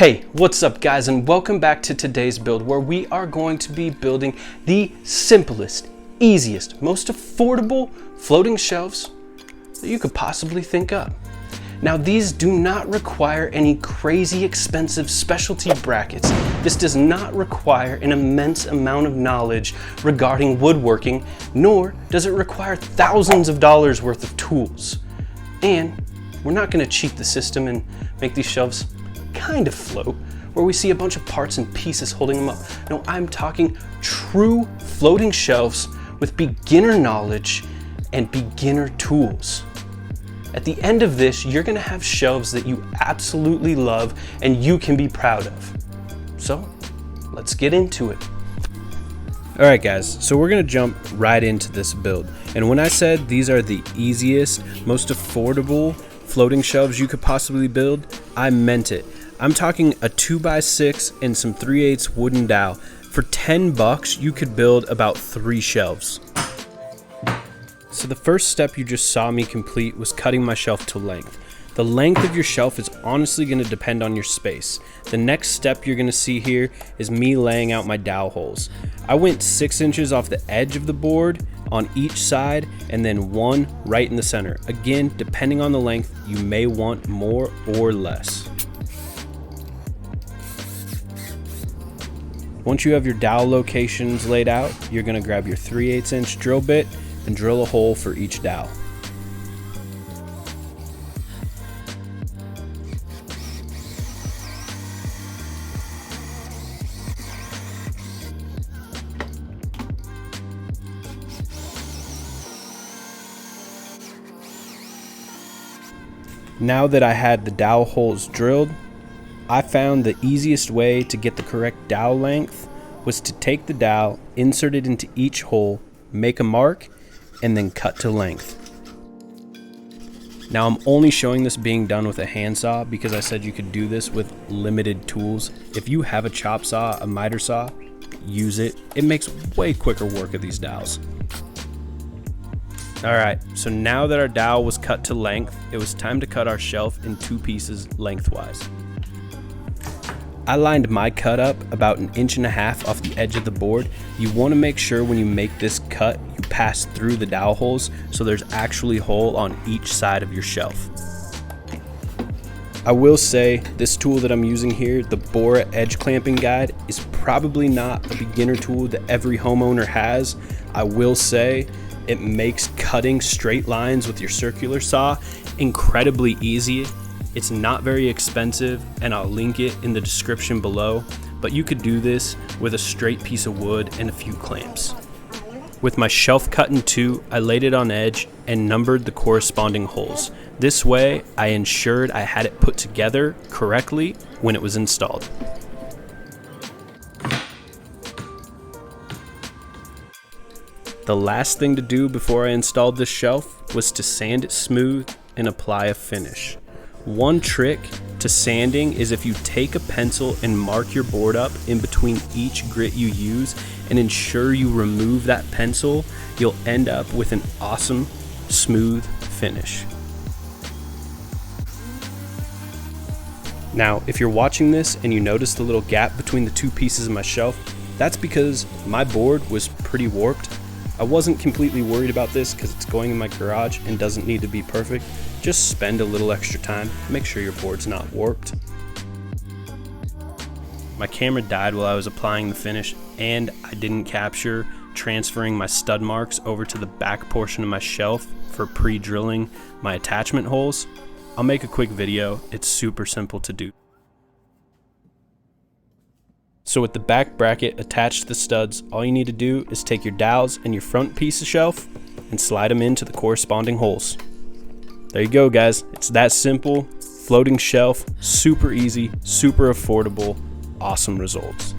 Hey, what's up guys, and welcome back to today's build where we are going to be building the simplest, easiest, most affordable floating shelves that you could possibly think up. Now these do not require any crazy expensive specialty brackets. This does not require an immense amount of knowledge regarding woodworking, nor does it require thousands of dollars worth of tools. And we're not going to cheat the system and make these shelves kind of float, where we see a bunch of parts and pieces holding them up. No, I'm talking true floating shelves with beginner knowledge and beginner tools. At the end of this, you're gonna have shelves that you absolutely love and you can be proud of. So, let's get into it. All right guys, so we're gonna jump right into this build. And when I said these are the easiest, most affordable floating shelves you could possibly build, I meant it. I'm talking a 2x6 and some 3/8 wooden dowel. For 10 bucks, you could build about 3 shelves. So the first step you just saw me complete was cutting my shelf to length. The length of your shelf is honestly going to depend on your space. The next step you're going to see here is me laying out my dowel holes. I went 6 inches off the edge of the board on each side and then 1 right in the center. Again, depending on the length, you may want more or less. Once you have your dowel locations laid out, you're going to grab your 3/8 inch drill bit and drill a hole for each dowel. Now that I had the dowel holes drilled, I found the easiest way to get the correct dowel length was to take the dowel, insert it into each hole, make a mark, and then cut to length. Now I'm only showing this being done with a handsaw because I said you could do this with limited tools. If you have a chop saw, a miter saw, use it. It makes way quicker work of these dowels. Alright, so now that our dowel was cut to length, it was time to cut our shelf in 2 pieces lengthwise. I lined my cut up about 1.5 inches off the edge of the board. You want to make sure when you make this cut, you pass through the dowel holes so there's actually a hole on each side of your shelf. I will say this tool that I'm using here, the Bora Edge Clamping Guide, is probably not a beginner tool that every homeowner has. I will say it makes cutting straight lines with your circular saw incredibly easy. It's not very expensive, and I'll link it in the description below, but you could do this with a straight piece of wood and a few clamps. With my shelf cut in 2, I laid it on edge and numbered the corresponding holes. This way, I ensured I had it put together correctly when it was installed. The last thing to do before I installed this shelf was to sand it smooth and apply a finish. One trick to sanding is if you take a pencil and mark your board up in between each grit you use and ensure you remove that pencil, you'll end up with an awesome, smooth finish. Now, if you're watching this and you notice the little gap between the 2 pieces of my shelf, that's because my board was pretty warped. I wasn't completely worried about this because it's going in my garage and doesn't need to be perfect. Just spend a little extra time, make sure your board's not warped. My camera died while I was applying the finish, and I didn't capture transferring my stud marks over to the back portion of my shelf for pre-drilling my attachment holes. I'll make a quick video, it's super simple to do. So with the back bracket attached to the studs, all you need to do is take your dowels and your front piece of shelf and slide them into the corresponding holes. There you go guys, it's that simple, floating shelf, super easy, super affordable, awesome results.